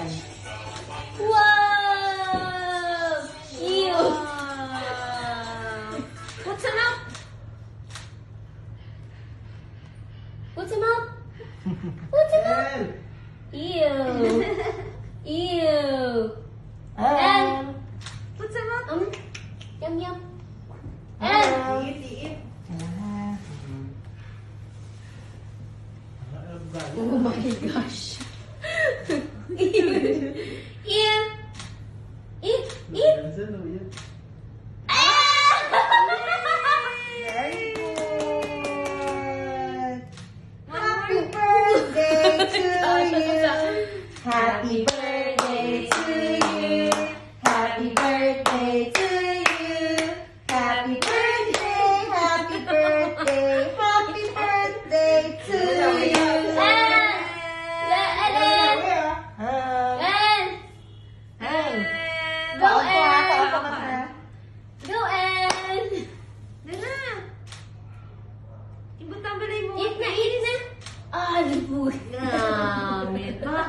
Yan. Wow! Ew! Put some out! Put some out! Put some out! Ew! Ew! And put some out! Yum yum! And Yan. oh my gosh! Ew! Ew! Ew! Ew! Very good. Happy birthday to you. Happy birthday to you. Happy birthday to you. Happy birthday, happy birthday, happy birthday to you. Go Paupo ha, and paupo ka ha. go and Dala! Ibang tambalay mo. eat na! Ah, libog. Grabe ba?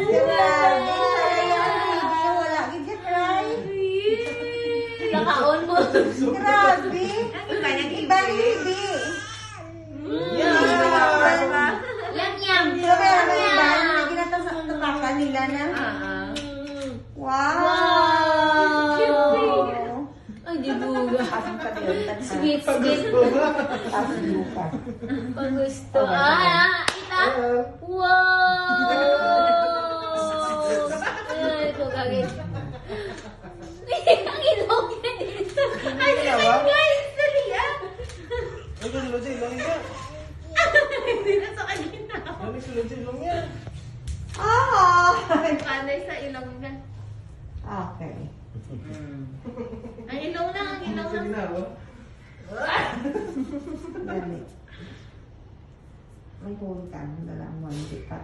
Grabe, sayang baby, wala gid ka cry. Nakaon mo. Grabe. Ano ba? Iba hindi. Yum yum. So, kaya may iba, hindi na sa tutakan nila na. Wow. Ay, dibuga. Asam ka din. Sweet, sweet. Asam lupa. Pag gusto. Ita. Wow. Ay, ito kagit. Ang ilong niya dito. Ay, guys, dali ah. Hindi na sa kanya. Ah! Panay sa ilong na. Okay. Ang ilong na, ang ilong na. Dali. May punta. Dalang one, di pa.